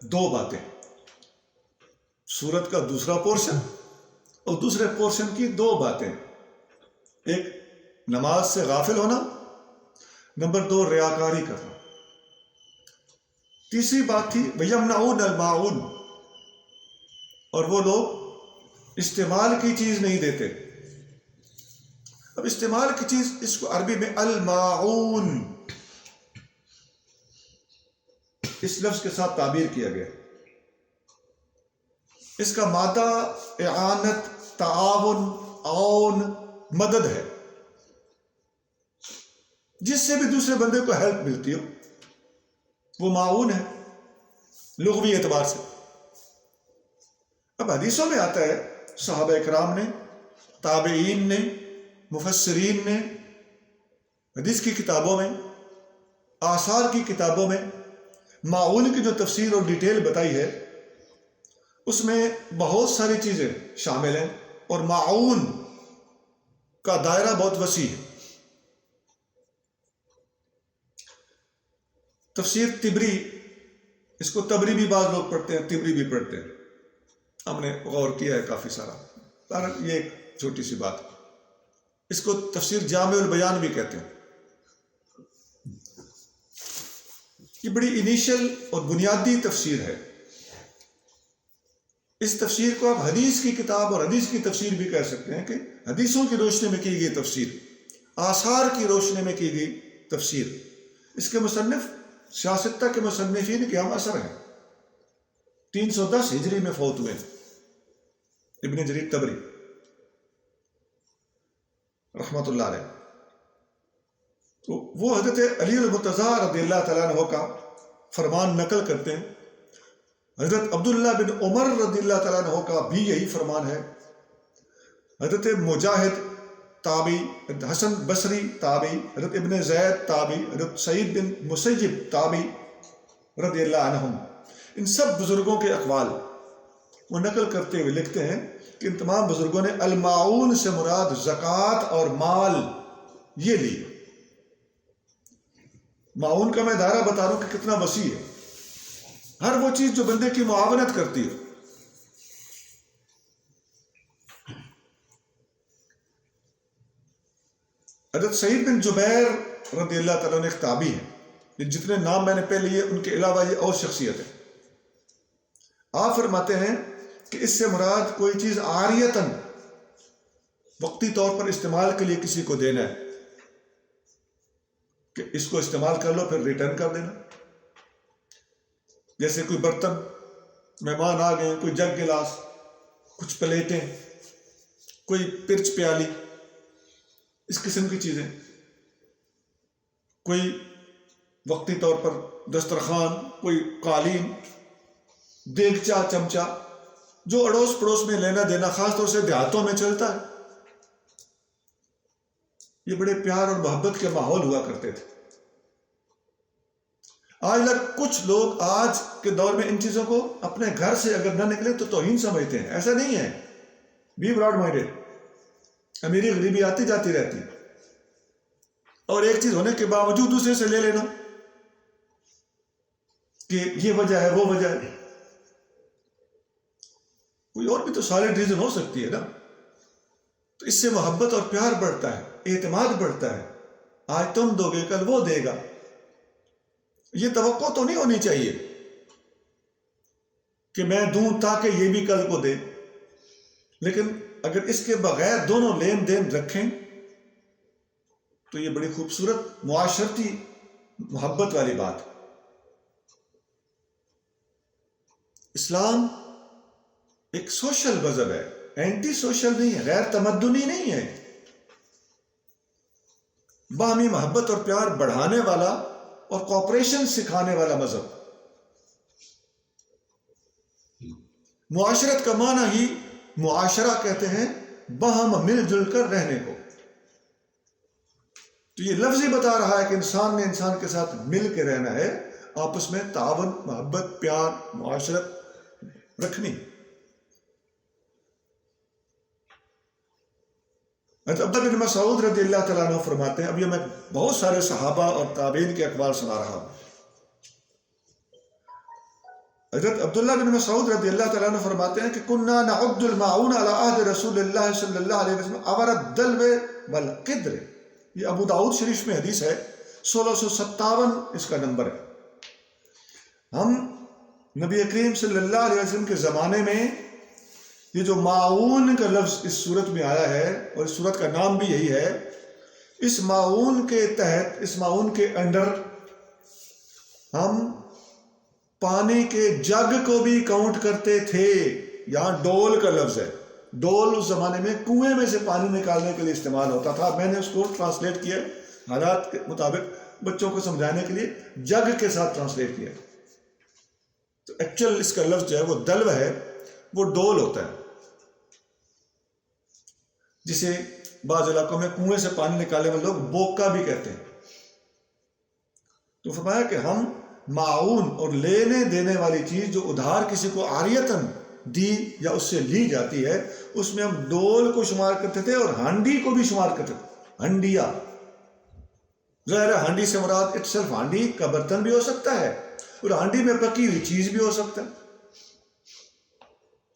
2 باتیں، سورت کا دوسرا پورشن اور دوسرے پورشن کی 2 باتیں، ایک نماز سے غافل ہونا، نمبر 2 ریاکاری کرنا۔ تیسری بات تھی وَيَمْنَعُونَ الْمَاعُونَ، اور وہ لوگ استعمال کی چیز نہیں دیتے۔ اب استعمال کی چیز، اس کو عربی میں الماعون اس لفظ کے ساتھ تعبیر کیا گیا۔ اس کا مادہ اعانت، تعاون، عون، مدد ہے، جس سے بھی دوسرے بندے کو ہیلپ ملتی ہو وہ معاون ہے لغوی اعتبار سے۔ اب حدیثوں میں آتا ہے صحابہ اکرام نے، تابعین نے، مفسرین نے، حدیث کی کتابوں میں آثار کی کتابوں میں معون کی جو تفسیر اور ڈیٹیل بتائی ہے اس میں بہت ساری چیزیں شامل ہیں، اور معون کا دائرہ بہت وسیع ہے۔ تفسیر تبری، اس کو تبری بھی بعض لوگ پڑھتے ہیں، تبری بھی پڑھتے ہیں، ہم نے غور کیا ہے کافی سارا، یہ ایک چھوٹی سی بات۔ اس کو تفسیر جامع البیان بھی کہتے ہیں۔ یہ بڑی انیشل اور بنیادی تفسیر ہے۔ اس تفسیر کو آپ حدیث کی کتاب اور حدیث کی تفسیر بھی کہہ سکتے ہیں، کہ حدیثوں کی روشنی میں کی گئی تفسیر، آثار کی روشنی میں کی گئی تفسیر۔ اس کے مصنف سیاستہ کے مصنفین کے ہم اثر ہیں، 310 ہجری میں فوت ہوئے ابن جریر طبری رحمۃ اللہ علیہ۔ تو وہ حضرت علی المرتضیٰ رضی اللہ تعالیٰ عنہ کا فرمان نقل کرتے ہیں۔ حضرت عبداللہ بن عمر رضی اللہ تعالیٰ عنہ کا بھی یہی فرمان ہے۔ حضرت مجاہد تابعی، حضرت حسن بصری تابعی، حضرت ابن زید تابعی، حضرت سعید بن مسیب تابعی رضی اللہ عنہم، ان سب بزرگوں کے اقوال وہ نقل کرتے ہوئے لکھتے ہیں کہ ان تمام بزرگوں نے المعون سے مراد زکوٰۃ اور مال یہ لی۔ معون کا میں دائرہ بتا رہا ہوں کہ کتنا وسیع ہے، ہر وہ چیز جو بندے کی معاونت کرتی ہے۔ حضرت سعید بن جبیر رضی اللہ تعالیٰ نے ایک تابعی ہے، یہ جتنے نام میں نے پہلے لیے ان کے علاوہ یہ اور شخصیت ہے۔ آپ فرماتے ہیں کہ اس سے مراد کوئی چیز عاریتاً وقتی طور پر استعمال کے لیے کسی کو دینا ہے، کہ اس کو استعمال کر لو پھر ریٹرن کر دینا۔ جیسے کوئی برتن، مہمان آ گئے، کوئی جگ گلاس، کچھ پلیٹیں، کوئی پرچ پیالی، اس قسم کی چیزیں، کوئی وقتی طور پر دسترخوان، کوئی قالین، دیگچا، چمچا، جو اڑوس پڑوس میں لینا دینا خاص طور سے دیہاتوں میں چلتا ہے۔ یہ بڑے پیار اور محبت کے ماحول ہوا کرتے تھے۔ آج تک کچھ لوگ آج کے دور میں ان چیزوں کو اپنے گھر سے اگر نہ نکلے تو توہین سمجھتے ہیں۔ ایسا نہیں ہے، بی براڈ مائنڈیڈ، امیری غریبی آتی جاتی رہتی، اور ایک چیز ہونے کے باوجود دوسرے سے لے لینا کہ یہ وجہ ہے وہ وجہ ہے، کوئی اور بھی تو سالڈ ریزن ہو سکتی ہے نا۔ تو اس سے محبت اور پیار بڑھتا ہے، اعتماد بڑھتا ہے۔ آج تم دو گے کل وہ دے گا، یہ توقع تو نہیں ہونی چاہیے کہ میں دوں تاکہ یہ بھی کل کو دے، لیکن اگر اس کے بغیر دونوں لین دین رکھیں تو یہ بڑی خوبصورت معاشرتی محبت والی بات۔ اسلام ایک سوشل مذہب ہے، اینٹی سوشل نہیں ہے، غیر تمدنی نہیں ہے، باہمی محبت اور پیار بڑھانے والا اور کوآپریشن سکھانے والا مذہب۔ معاشرت کا معنی ہی معاشرہ کہتے ہیں، باہم مل جل کر رہنے کو۔ تو یہ لفظ ہی بتا رہا ہے کہ انسان نے انسان کے ساتھ مل کے رہنا ہے، آپس میں تعاون، محبت، پیار، معاشرت رکھنی۔ عبداللہ بن مسعود رضی اللہ تعالیٰ عنہ فرماتے ہیں، اب یہ میں بہت سارے صحابہ اور تابعین کے اقوال سنا رہا ہوں۔ حضرت عبداللہ بن مسعود رضی اللہ تعالیٰ عنہ فرماتے ہیں کہ کنا نعد المعون علی عہد رسول اللہ صلی اللہ علیہ وسلم عبر الدلو والقدر۔ یہ ابو داؤد شریف میں حدیث ہے، 1657 اس کا نمبر ہے۔ ہم نبی کریم صلی اللہ علیہ وسلم کے زمانے میں یہ جو معاون کا لفظ اس صورت میں آیا ہے، اور اس صورت کا نام بھی یہی ہے، اس معاون کے تحت، اس معاون کے انڈر ہم پانی کے جگ کو بھی کاؤنٹ کرتے تھے۔ یہاں ڈول کا لفظ ہے، ڈول اس زمانے میں کنویں میں سے پانی نکالنے کے لیے استعمال ہوتا تھا۔ میں نے اس کو ٹرانسلیٹ کیا حالات کے مطابق بچوں کو سمجھانے کے لیے، جگ کے ساتھ ٹرانسلیٹ کیا۔ تو ایکچوئل اس کا لفظ جو ہے وہ دلو ہے، وہ ڈول ہوتا ہے، جسے بعض علاقوں میں کنویں سے پانی نکالنے والے لوگ بوکا بھی کہتے ہیں۔ تو فرمایا کہ ہم معاون اور لینے دینے والی چیز جو ادھار کسی کو عاریتاً دی یا اس سے لی جاتی ہے، اس میں ہم ڈول کو شمار کرتے تھے اور ہانڈی کو بھی شمار کرتے تھے. ہنڈیا، ظاہر ہے ہانڈی سے مراد اٹ سیلف ہانڈی کا برتن بھی ہو سکتا ہے اور ہانڈی میں پکی ہوئی چیز بھی ہو سکتا ہے.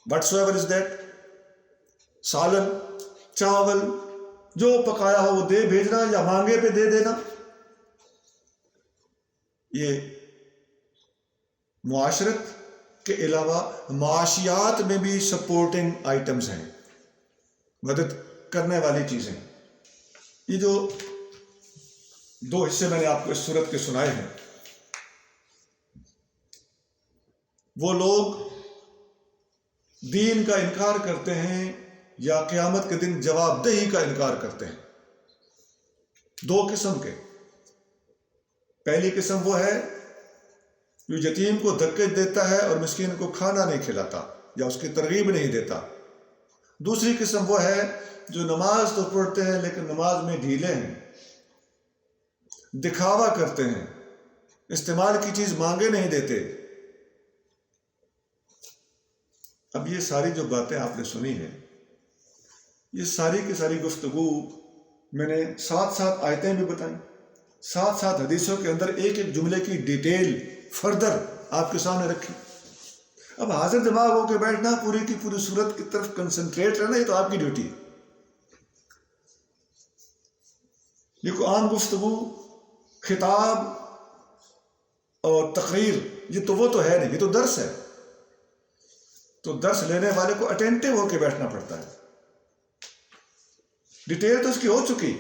وٹس ایور از دیٹ، سالن، چاول، جو پکایا ہو وہ دے بھیجنا یا مانگے پہ دے دینا. یہ معاشرت کے علاوہ معاشیات میں بھی سپورٹنگ آئٹمز ہیں، مدد کرنے والی چیزیں. یہ جو دو حصے میں نے آپ کو اس صورت کے سنائے ہیں، وہ لوگ دین کا انکار کرتے ہیں یا قیامت کے دن جواب دہی کا انکار کرتے ہیں. دو قسم کے. پہلی قسم وہ ہے جو یتیم کو دھکے دیتا ہے اور مسکین کو کھانا نہیں کھلاتا یا اس کی ترغیب نہیں دیتا. دوسری قسم وہ ہے جو نماز تو پڑھتے ہیں لیکن نماز میں ڈھیلے ہیں، دکھاوا کرتے ہیں، استعمال کی چیز مانگے نہیں دیتے. اب یہ ساری جو باتیں آپ نے سنی ہیں، یہ ساری کی ساری گفتگو میں نے ساتھ ساتھ آیتیں بھی بتائیں، ساتھ ساتھ حدیثوں کے اندر ایک ایک جملے کی ڈیٹیل فردر آپ کے سامنے رکھی. اب حاضر دماغ ہو کے بیٹھنا، پوری کی پوری صورت کی طرف کنسنٹریٹ رہنا، یہ تو آپ کی ڈیوٹی ہے. یہ کوئی عام گفتگو، خطاب اور تقریر، یہ تو ہے نہیں، یہ تو درس ہے. تو درس لینے والے کو اٹینٹیو ہو کے بیٹھنا پڑتا ہے. ڈیٹیل تو اس کی ہو چکی،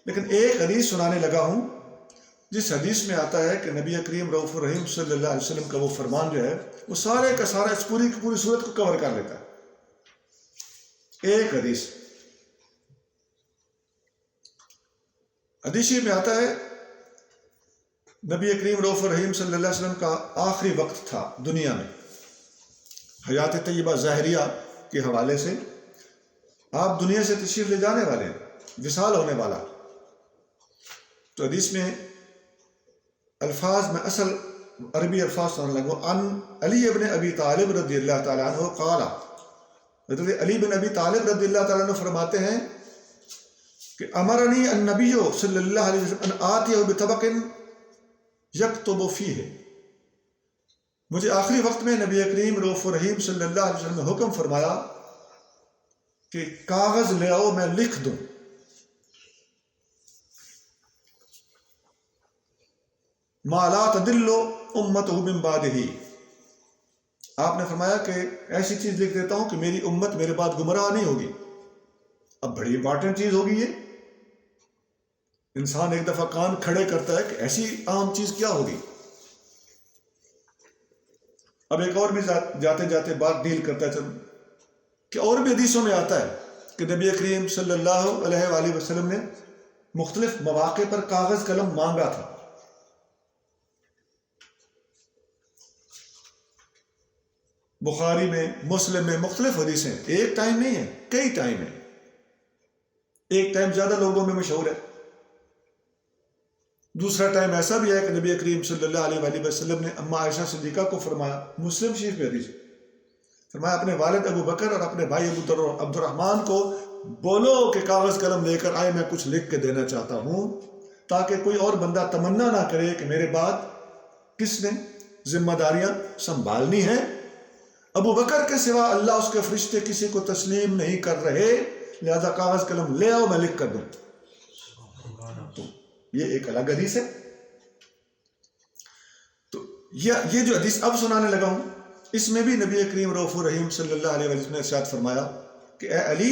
لیکن ایک حدیث سنانے لگا ہوں جس حدیث میں آتا ہے کہ نبی کریم رؤوف الرحیم صلی اللہ علیہ وسلم کا وہ فرمان جو ہے وہ سارے کا سارا اس پوری کی پوری صورت کو کور کر لیتا ہے. ایک حدیث میں آتا ہے نبی کریم رؤوف الرحیم صلی اللہ علیہ وسلم کا آخری وقت تھا دنیا میں، حیات طیبہ ظاہریہ کے حوالے سے. آپ دنیا سے تشریف لے جانے والے ہیں، وصال ہونے والا. تو حدیث میں الفاظ میں اصل عربی الفاظ سننے لگو. ان علی ابن ابی طالب رضی اللہ تعالیٰ عنہ قال، حضرت علی بن ابی طالب رضی اللہ تعالیٰ عنہ فرماتے ہیں کہ امرنی النبی صلی اللہ علیہ وسلم ان آتیہ بطبق یکتب فیہ. مجھے آخری وقت میں نبی کریم رؤوف الرحیم صلی اللہ علیہ وسلم نے حکم فرمایا کہ کاغذ لے آؤ، میں لکھ دوں. ما لا تدل امتہ من بعدہ. آپ نے فرمایا کہ ایسی چیز لکھ دیتا ہوں کہ میری امت میرے بعد گمراہ نہیں ہوگی. اب بڑی امپارٹنٹ چیز ہوگی یہ. انسان ایک دفعہ کان کھڑے کرتا ہے کہ ایسی عام چیز کیا ہوگی. اب ایک اور بھی جاتے جاتے بات ڈیل کرتا ہے کہ اور بھی حدیثوں میں آتا ہے کہ نبی کریم صلی اللہ علیہ وآلہ وسلم نے مختلف مواقع پر کاغذ قلم مانگا تھا. بخاری میں، مسلم میں مختلف حدیثیں، ایک ٹائم نہیں ہے، کئی ٹائم ہیں. ایک ٹائم زیادہ لوگوں میں مشہور ہے، دوسرا ٹائم ایسا بھی ہے کہ نبی کریم صلی اللہ علیہ وآلہ وسلم نے اما عائشہ صدیقہ کو فرمایا، مسلم شریف میں حدیث فرمایا اپنے والد ابو بکر اور اپنے بھائی عبد الرحمن کو بولو کہ کاغذ قلم لے کر آئے، میں کچھ لکھ کے دینا چاہتا ہوں، تاکہ کوئی اور بندہ تمنا نہ کرے کہ میرے بعد کس نے ذمہ داریاں سنبھالنی ہیں. ابو بکر کے سوا اللہ اس کے فرشتے کسی کو تسلیم نہیں کر رہے، لہذا کاغذ قلم لے آؤ، میں لکھ کر دوں. تو یہ ایک الگ حدیث ہے. تو یہ جو حدیث اب سنانے لگا ہوں، اس میں بھی نبی کریم رؤوف الرحیم صلی اللہ علیہ وسلم نے ارشاد فرمایا کہ اے علی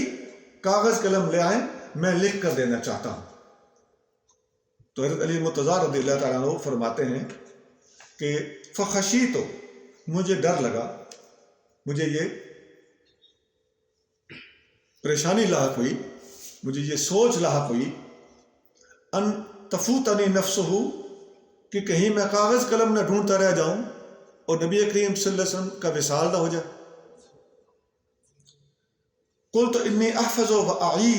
کاغذ قلم لے آئیں، میں لکھ کر دینا چاہتا ہوں. تو حضرت علی مرتضیٰ رضی اللہ تعالیٰ عنہ فرماتے ہیں کہ فخشیت، مجھے ڈر لگا، مجھے یہ پریشانی لاحق ہوئی، مجھے یہ سوچ لاحق ہوئی، ان تفوتنی نفسہ، کہ کہیں میں کاغذ قلم نہ ڈھونڈتا رہ جاؤں اور نبی کریم صلی اللہ علیہ وسلم کا وصال نہ ہو جائے. قلت انی احفظ و اعی،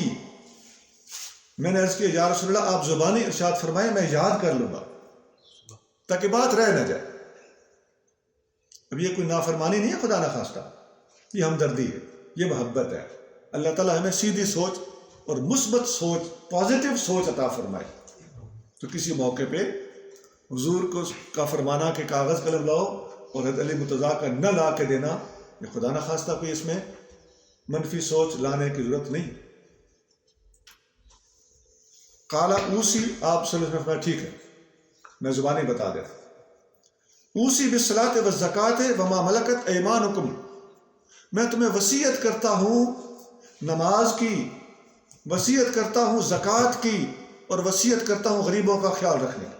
میں نے عرض کیا یا رسول اللہ آپ زبانی ارشاد فرمائیں، میں یاد کر لوں گا. تاکہ بات رہ نہ جائے. اب یہ کوئی نافرمانی نہیں ہے خدا نخواستہ، یہ ہمدردی ہے، یہ محبت ہے. اللہ تعالیٰ ہمیں سیدھی سوچ اور مثبت سوچ، پازیٹیو سوچ عطا فرمائے. تو کسی موقع پہ حضور کو کا فرمانا کہ کاغذ قلم لاؤ اور حضرت علی مرتضیٰ کا نہ لا کے دینا، یہ خدا نخواستہ کوئی اس میں منفی سوچ لانے کی ضرورت نہیں. قال اوسی، آپ صلی اللہ علیہ وسلم نے فرمایا ٹھیک ہے میں زبانی بتا دیتا. اوسی بالصلاۃ والزکوٰۃ وما ملکت ایمانکم، میں تمہیں وصیت کرتا ہوں نماز کی، وصیت کرتا ہوں زکوٰۃ کی، اور وصیت کرتا ہوں غریبوں کا خیال رکھنے کی.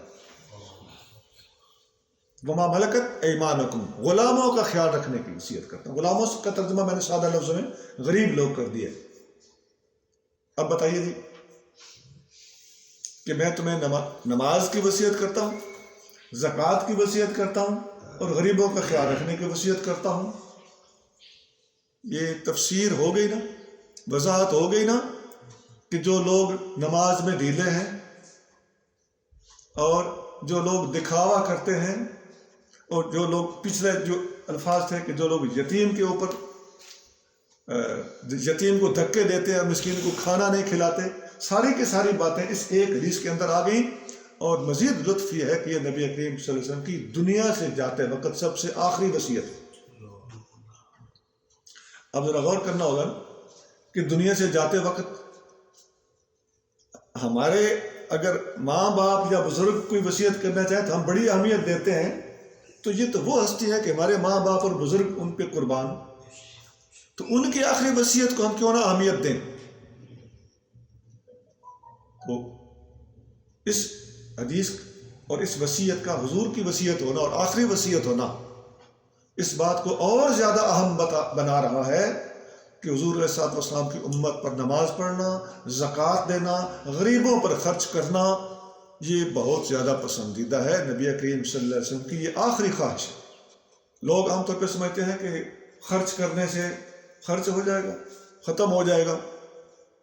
وما ملکت ایمانکم، غلاموں کا خیال رکھنے کی وصیت کرتا ہوں. غلاموں کا ترجمہ میں نے سادہ لفظوں میں غریب لوگ کر دیا. اب بتائیے جی کہ میں تمہیں نماز کی وصیت کرتا ہوں، زکوٰۃ کی وصیت کرتا ہوں، اور غریبوں کا خیال رکھنے کی وصیت کرتا ہوں. یہ تفسیر ہو گئی نا، وضاحت ہو گئی نا کہ جو لوگ نماز میں ڈھیلے ہیں اور جو لوگ دکھاوا کرتے ہیں، اور جو لوگ پچھلے جو الفاظ تھے کہ جو لوگ یتیم کے اوپر یتیم کو دھکے دیتے اور مسکین کو کھانا نہیں کھلاتے، ساری کی ساری باتیں اس ایک حدیث کے اندر آ گئیں. اور مزید لطف یہ ہے کہ یہ نبی کریم صلی اللہ علیہ وسلم کی دنیا سے جاتے وقت سب سے آخری وصیت ہے. اب ذرا غور کرنا ہوگا کہ دنیا سے جاتے وقت ہمارے اگر ماں باپ یا بزرگ کوئی وصیت کرنا چاہیں تو ہم بڑی اہمیت دیتے ہیں. تو یہ تو وہ ہستی ہے کہ ہمارے ماں باپ اور بزرگ ان پہ قربان، تو ان کی آخری وصیت کو ہم کیوں نہ اہمیت دیں. تو اس حدیث اور اس وصیت کا حضور کی وصیت ہونا اور آخری وصیت ہونا اس بات کو اور زیادہ اہم بنا رہا ہے کہ حضور علیہ الصلوۃ والسلام کی امت پر نماز پڑھنا، زکوٰۃ دینا، غریبوں پر خرچ کرنا یہ بہت زیادہ پسندیدہ ہے. نبی کریم صلی اللہ علیہ وسلم کی یہ آخری خواہش ہے. لوگ عام طور پہ سمجھتے ہیں کہ خرچ کرنے سے خرچ ہو جائے گا، ختم ہو جائے گا.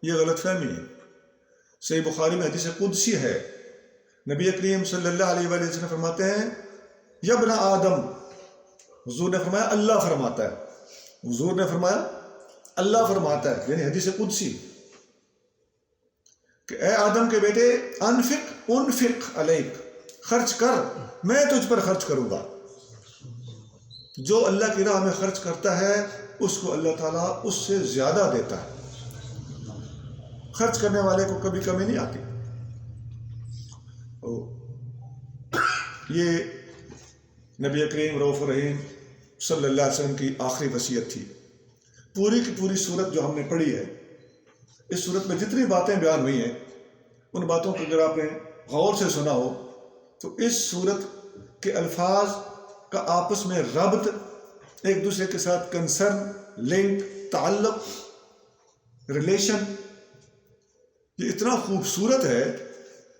یہ غلط فہمی ہے. صحیح بخاری میں حدیث قدسی ہے، نبی کریم صلی اللہ علیہ وآلہ وسلم فرماتے ہیں یا ابن آدم، حضور نے فرمایا اللہ فرماتا ہے، حضور نے فرمایا اللہ فرماتا ہے، یعنی حدیث قدسی کہ اے آدم کے بیٹے انفق علیک، خرچ کر، میں تجھ پر خرچ کروں گا. جو اللہ کی راہ میں خرچ کرتا ہے اس کو اللہ تعالیٰ اس سے زیادہ دیتا ہے. خرچ کرنے والے کو کبھی کمی نہیں آتی. یہ نبی کریم رؤوف الرحیم صلی اللہ علیہ وسلم کی آخری وصیت تھی. پوری کی پوری صورت جو ہم نے پڑھی ہے، اس صورت میں جتنی باتیں بیان ہوئی ہیں ان باتوں کو اگر آپ نے غور سے سنا ہو تو اس صورت کے الفاظ کا آپس میں ربط، ایک دوسرے کے ساتھ کنسرن، لنک، تعلق، ریلیشن، یہ اتنا خوبصورت ہے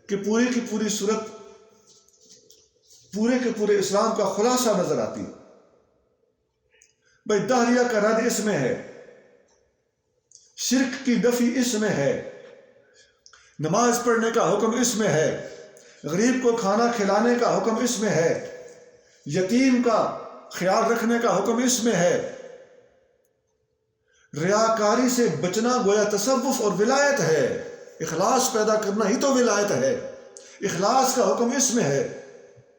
کہ پوری کی پوری صورت پورے کے پورے اسلام کا خلاصہ نظر آتی ہے. بھائی دہریہ کا رد اس میں ہے، شرک کی دفی اس میں ہے، نماز پڑھنے کا حکم اس میں ہے، غریب کو کھانا کھلانے کا حکم اس میں ہے، یتیم کا خیال رکھنے کا حکم اس میں ہے، ریاکاری سے بچنا گویا تصوف اور ولایت ہے، اخلاص پیدا کرنا ہی تو ولایت ہے، اخلاص کا حکم اس میں ہے.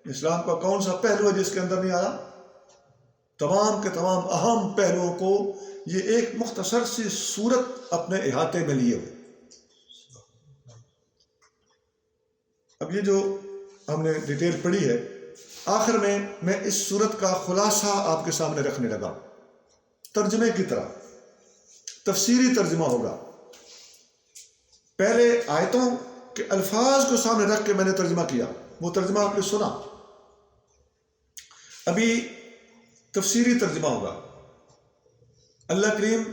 اسلام کا کون سا پہلو ہے جس کے اندر نہیں آیا؟ تمام کے تمام اہم پہلوؤں کو یہ ایک مختصر سی صورت اپنے احاطے میں لیے ہوئے. اب یہ جو ہم نے ڈیٹیل پڑھی ہے، آخر میں اس صورت کا خلاصہ آپ کے سامنے رکھنے لگا ترجمے کی طرح. تفسیری ترجمہ ہوگا. پہلے آیتوں کے الفاظ کو سامنے رکھ کے میں نے ترجمہ کیا، وہ ترجمہ آپ نے سنا. ابھی تفسیری ترجمہ ہوگا. اللہ کریم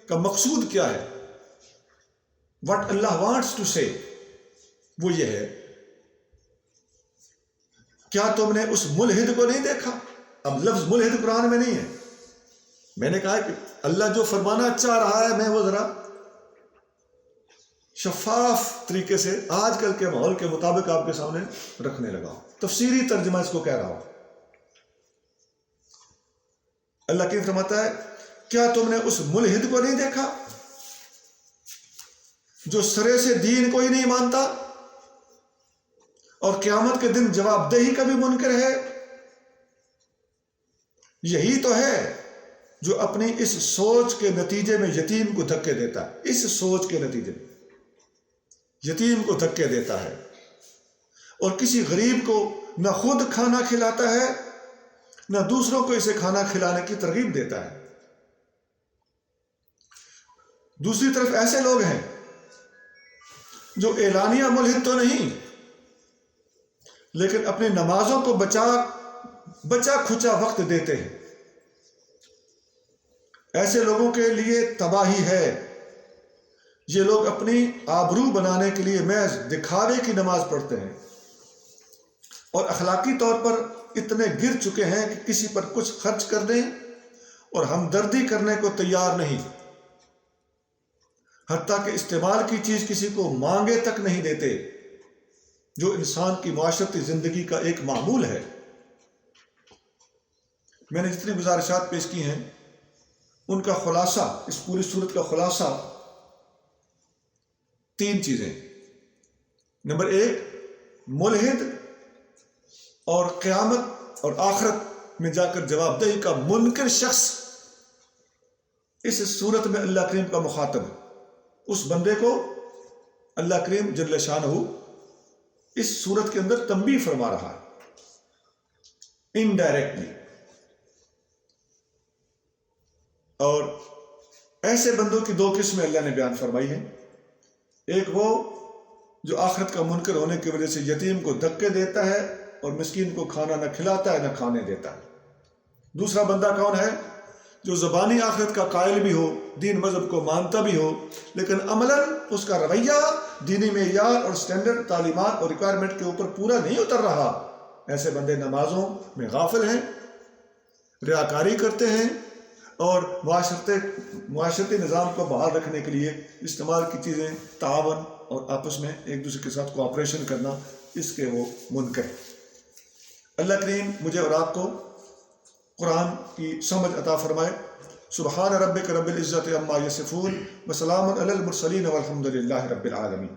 کا مقصود کیا ہے، what Allah wants to say، وہ یہ ہے کیا تم نے اس ملحد کو نہیں دیکھا؟ اب لفظ ملحد قرآن میں نہیں ہے. میں نے کہا کہ اللہ جو فرمانا چاہ رہا ہے میں وہ ذرا شفاف طریقے سے آج کل کے ماحول کے مطابق آپ کے سامنے رکھنے لگا ہوں. تفسیری ترجمہ اس کو کہہ رہا ہوں. اللہ کریم فرماتا ہے کیا تم نے اس ملحد کو نہیں دیکھا جو سرے سے دین کو ہی نہیں مانتا اور قیامت کے دن جواب دہی کا بھی منکر ہے؟ یہی تو ہے جو اپنی اس سوچ کے نتیجے میں یتیم کو دھکے دیتا ہے. اس سوچ کے نتیجے میں یتیم کو دھکے دیتا ہے اور کسی غریب کو نہ خود کھانا کھلاتا ہے نہ دوسروں کو اسے کھانا کھلانے کی ترغیب دیتا ہے. دوسری طرف ایسے لوگ ہیں جو اعلانیہ ملحد تو نہیں لیکن اپنی نمازوں کو بچا کھچا وقت دیتے ہیں. ایسے لوگوں کے لیے تباہی ہے. یہ لوگ اپنی آبرو بنانے کے لیے محض دکھاوے کی نماز پڑھتے ہیں اور اخلاقی طور پر اتنے گر چکے ہیں کہ کسی پر کچھ خرچ کر دیں اور ہمدردی کرنے کو تیار نہیں، حتیٰ کہ استعمال کی چیز کسی کو مانگے تک نہیں دیتے، جو انسان کی معاشرتی زندگی کا ایک معمول ہے. میں نے جتنی گزارشات پیش کی ہیں ان کا خلاصہ، اس پوری صورت کا خلاصہ 3 چیزیں. نمبر 1، ملحد اور قیامت اور آخرت میں جا کر جواب دہی کا منکر شخص اس صورت میں اللہ کریم کا مخاطب ہے. اس بندے کو اللہ کریم جل شانہ اس صورت کے اندر تنبیہ فرما رہا ہے انڈائریکٹلی. اور ایسے بندوں کی 2 قسمیں اللہ نے بیان فرمائی ہیں. ایک وہ جو آخرت کا منکر ہونے کی وجہ سے یتیم کو دھکے دیتا ہے اور مسکین کو کھانا نہ کھلاتا ہے نہ کھانے دیتا ہے. دوسرا بندہ کون ہے؟ جو زبانی آخرت کا قائل بھی ہو، دین مذہب کو مانتا بھی ہو، لیکن عملاً اس کا رویہ دینی معیار اور سٹینڈرڈ تعلیمات اور ریکوائرمنٹ کے اوپر پورا نہیں اتر رہا. ایسے بندے نمازوں میں غافل ہیں، ریاکاری کرتے ہیں اور معاشرتی نظام کو بحال رکھنے کے لیے استعمال کی چیزیں تعاون اور آپس میں ایک دوسرے کے ساتھ کوآپریشن کرنا، اس کے وہ منکر ہیں. اللہ کریم مجھے اور آپ کو قرآن کی سمجھ عطا فرمائے. سبحان ربک رب العزت عما یصفون وسلام علی المرسلین والحمد للہ رب العالمین.